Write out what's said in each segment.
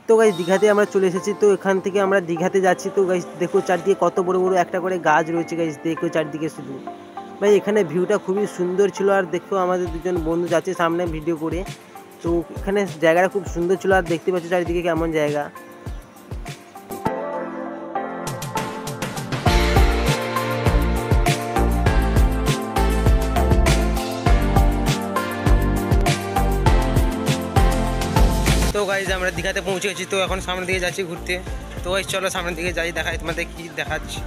তো গাইস দীঘাতে আমরা চলে এসেছি। তো এখান থেকে আমরা দীঘাতে যাচ্ছি। তো গাইস দেখো চারদিকে কত বড় বড় একটা করে গাছ রয়েছে গাইস, দেখো চারদিকে শুধু ভাই এখানে ভিউটা খুবই সুন্দর ছিল। আর দেখো আমাদের দুজন বন্ধু যাচ্ছে সামনে ভিডিও করে। তো এখানে জায়গাটা খুব সুন্দর ছিল। আর দেখতে পাচ্ছ চারিদিকে কেমন জায়গা। তো গাইজ আমরা দীঘাতে পৌঁছে গেছি। তো এখন সামনের দিকে যাচ্ছি ঘুরতে। তো গাইজ চলো সামনের দিকে যাই, দেখাই তোমাদের কি দেখাচ্ছি।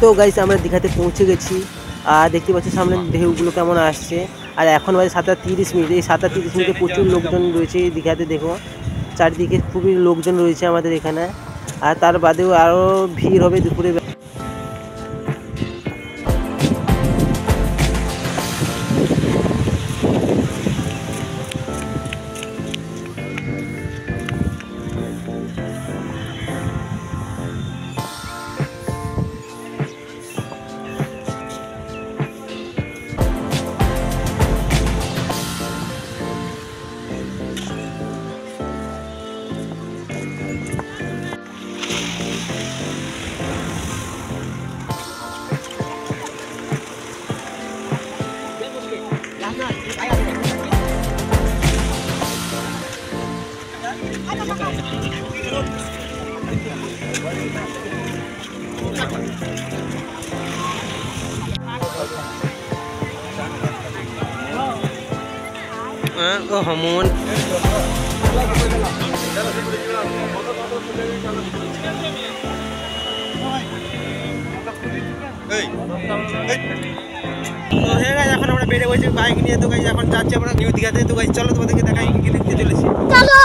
তো গাইজ আমরা দীঘাতে পৌঁছে গেছি। আর দেখতে পাচ্ছি সামনে ঢেউগুলো কেমন আসছে। আর এখন বাজে 7:30। এই 7:30 প্রচুর লোকজন রয়েছে এই দীঘাতে। দেখো চারিদিকে খুবই লোকজন রয়েছে আমাদের এখানে। আর তার বাদেও আরও ভিড় হবে দুপুরে। ও হমন এখন আমরা বেড়ে বসে বাইক নিয়ে। তো গাইজ এখন যাচ্ছি আমরা নিউ দীঘাতে। তো গাইজ চলো তোমাদেরকে দেখাই কি দেখতে চলেছি। চলো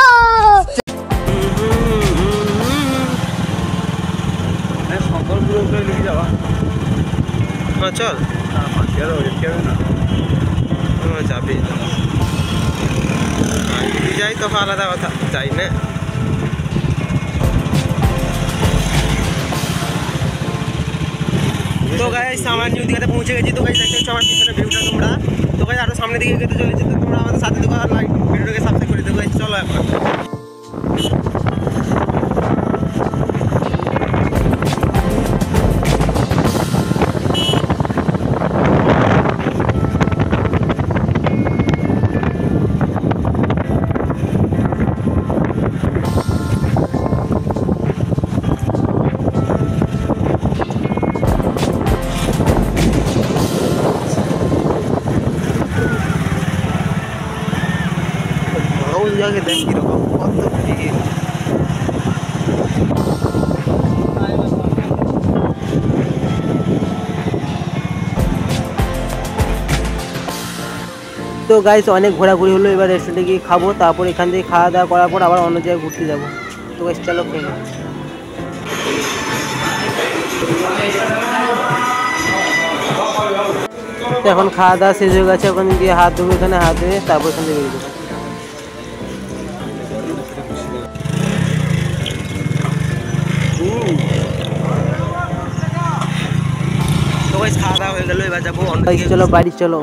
চল যাবে যদি যাই তখন আলাদা কথা, যাই না। তো গাইস আমরা নিউ দীঘাতে পৌঁছে গেছি। তো গাইস দেখতে হচ্ছে আমার পিছনে ভিউটা তোমরা। তো গাইস আরো সামনের দিকে যেতে চলেছে। তো তোমরা আমাদের সাথে দেখো আর লাইক ভিডিওটাকে সাবস্ক্রাইব করে দেবো। গাইস চলো এখন। জায়গাকে দেখ কিরকম কত ভিড়। তো গাইস অনেক ঘোরাঘুরি হলো। এবার রেস্টুরেন্টে গিয়ে খাবো, তারপর এখান থেকে খাওয়া দাওয়া করার পর আবার অন্য জায়গায় ঘুরতে যাবো। তো গাইস চলো খেয়ে নাও। তো এখন খাওয়া দাওয়া শেষ হয়ে গেছে। ওখানে গিয়ে হাত ধুবো, এখানে হাত ধুয়ে তারপর এখান থেকে বেরিয়ে যাবো। তো গাইস খাওয়া দাওয়া হয়ে গেল, এবার যাবো অন্য দিকে। চলো বাড়ি চলো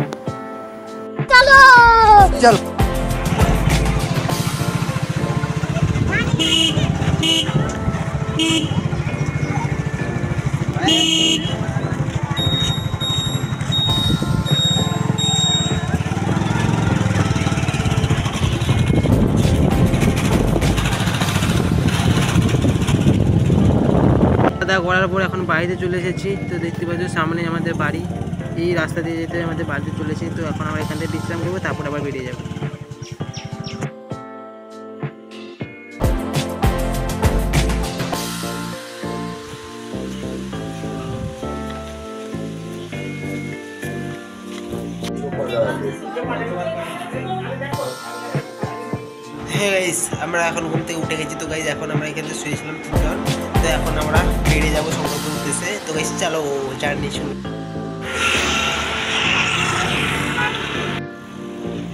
চলো চলো। করার পর এখন বাড়িতে চলে এসেছি। তো দেখতে পাচ্ছ সামনে আমাদের বাড়ি। এই রাস্তা দিয়ে যেতে আমাদের বাড়িতে চলেছি। তো এখন আমরা এখান থেকে বিশ্রাম করবো, তারপর আবার বেরিয়ে যাবো। হ্যাঁ গাইস আমরা এখন ঘুম থেকে উঠে গেছি। তো গাইস এখন আমরা এখানে শুয়েছিলাম তিনজন। তো এখন আমরা বেরিয়ে যাবো সমুদ্রের উদ্দেশ্যে। তো গাইস চলো জার্নি শুরু।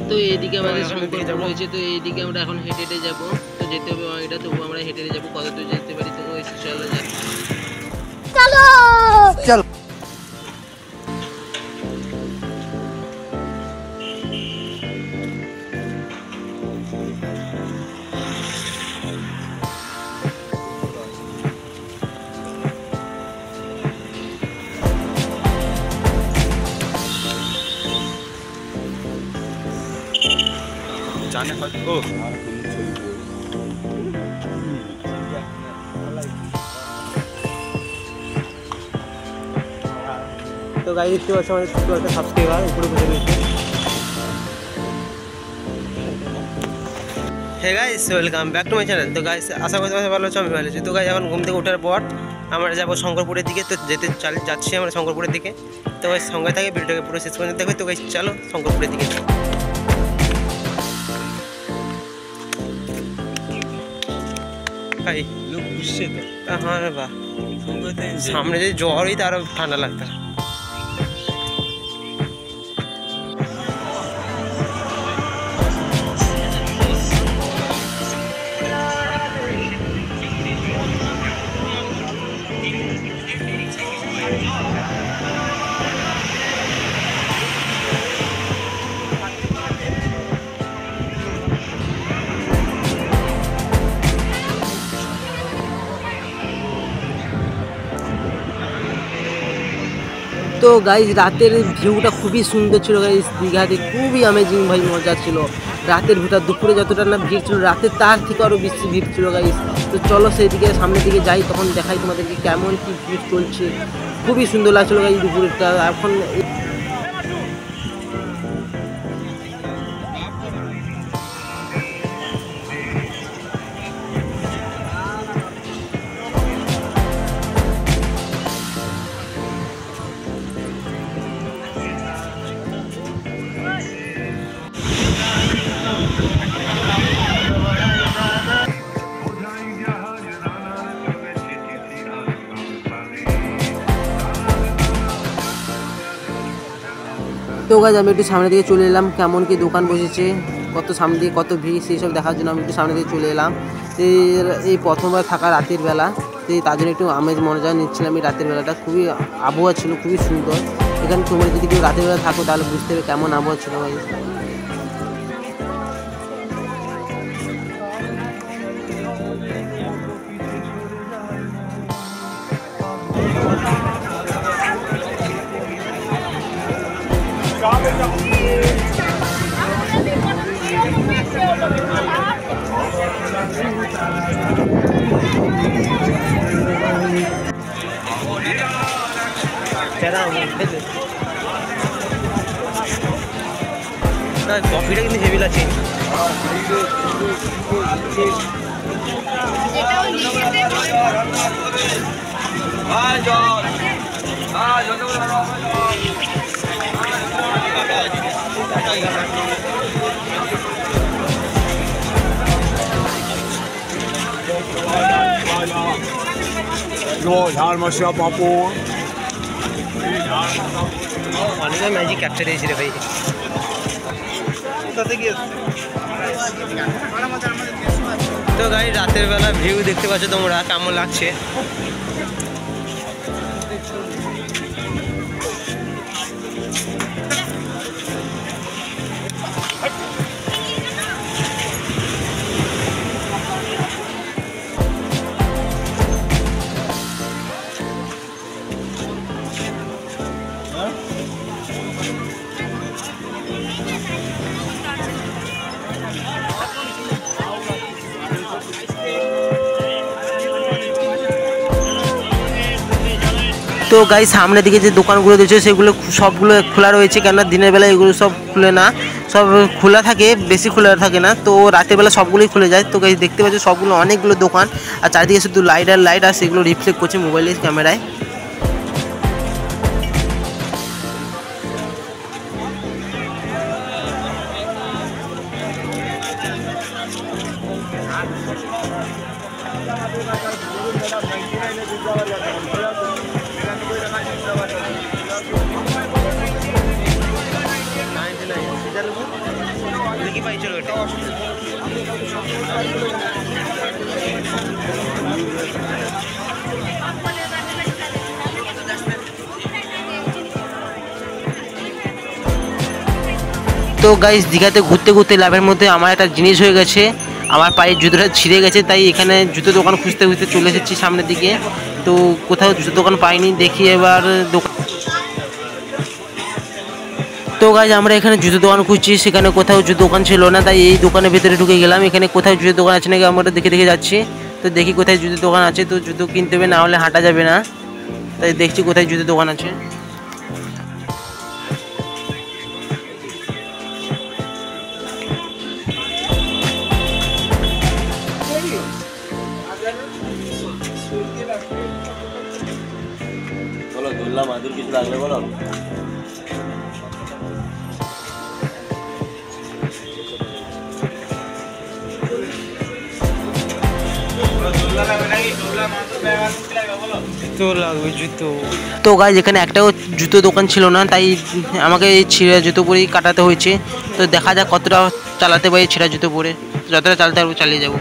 তো এইদিকে আমাদের শঙ্করপুর রয়েছে, তো এইদিকে আমরা এখন হেঁটে হেঁটে যাবো। তো যেতে হবে এটা, তবু আমরা হেঁটে হেঁটে যাবো, কত দূর যেতে পারি। তো চলো যাই, চলো চলো। তো গাইস দেখতে পাচ্ছ আমাদের ছোট্ট একটা সাবস্ক্রাইবার উপরে বসে রয়েছে। Hey guys, welcome back to my channel. তো গাইস আশা করি তোমাদের ভালো আছো, আমি ভালো আছি। তো গাইস এখন ঘুম থেকে ওঠার পর আমরা যাবো শঙ্করপুরের দিকে। তো যাচ্ছি আমরা শঙ্করপুরের দিকে। তো গাইস সঙ্গে থাকে, ভিডিওটাকে পুরো শেষ পর্যন্ত দেখবে। তো গাইস চলো শঙ্করপুরের দিকে। ভাই লোক বুঝছে তো, হ্যাঁ বাহ, সামনে যদি জ্বর হইতো আরো ঠান্ডা লাগতো। তো গাইজ রাতের ভিউটা খুবই সুন্দর ছিল গাইজ, দীঘাতে খুবই অ্যামেজিং ভাই, মজা ছিল রাতের ভিউটা। দুপুরে যতটা না ভিড় ছিল, রাতে তার থেকে আরও বেশি ভিড় ছিল গাইজ। তো চলো সেই দিকে সামনের দিকে যাই, তখন দেখাই তোমাদেরকে কেমন কি ভিড় চলছে। খুবই সুন্দর লাগছিলো গাইজ দুপুরেরটা। এখন তো গাইজ আমি একটু সামনের দিকে চলে এলাম, কেমন কি দোকান বসেছে, কত সামনে দিকে কত ভিড়, সেই সব দেখার জন্য আমি একটু সামনে দিকে চলে এলাম। এই প্রথমবার থাকা রাতের বেলা, তো তার জন্য একটু আমেজ মজা নিচ্ছিলাম। এই রাতের বেলাটা খুবই আবহাওয়া ছিল, খুবই সুন্দর। এখানে তোমরা যদি কেউ রাতের বেলা থাকো তাহলে বুঝতে হবে কেমন আবহাওয়া ছিল ভাই। কফিটা কিন্তু হেভি লাগছে। অনেকটা ম্যাজিক ক্যাপচার হয়েছিল ভাই। তো গাড়ি রাতের বেলা ভিউ দেখতে পাচ্ছ তোমরা, কেমন লাগছে। তো গাইস সামনের দিকে যে দোকানগুলো দিয়েছে সেগুলো সবগুলো খোলা রয়েছে, কেননা দিনের বেলা এগুলো সব খুলে না, সব খোলা থাকে, বেশি খোলা থাকে না। তো রাতের বেলা সবগুলোই খুলে যায়। তো গাইস দেখতে পাচ্ছ সবগুলো অনেকগুলো দোকান, আর চারিদিকে শুধু লাইট আর লাইট, আর সেগুলো রিফ্লেক্ট করছে মোবাইলের ক্যামেরায়। পাই, চলো এটা। তো গাইস দীঘাতে ঘুরতে ঘুরতে লাভের মধ্যে আমার একটা জিনিস হয়ে গেছে, আমার পায়ের জুতোটা ছিঁড়ে গেছে, তাই এখানে জুতো দোকান খুঁজতে খুঁজতে চলে এসেছি সামনের দিকে। তো কোথাও জুতো দোকান পাইনি, দেখি এবার দোকান। তো গাইস আমরা এখানে জুতো দোকান খুঁজছি, সেখানে কোথাও জুতো দোকান ছিল না, তাই এই দোকানের ভিতরে ঢুকে গেলাম। এখানে কোথাও জুতো দোকান আছে নাকি আমরা দেখে দেখে যাচ্ছি। তো দেখি কোথায় জুতো দোকান আছে, তো জুতো কিনতে হবে, না হলে হাঁটা যাবে না, তাই দেখছি কোথায় জুতো দোকান আছে। বলো দোল্লা মাদুর কিছু লাগবে বলো। তো গাইস এখানে একটাও জুতো দোকান ছিল না, তাই আমাকে এই ছিঁড়া জুতো পরেই কাটাতে হয়েছে। তো দেখা যাক কতটা চালাতে পারি ছিঁড়া জুতো পরে, যতটা চালাতে পারবো চালিয়ে যাবো।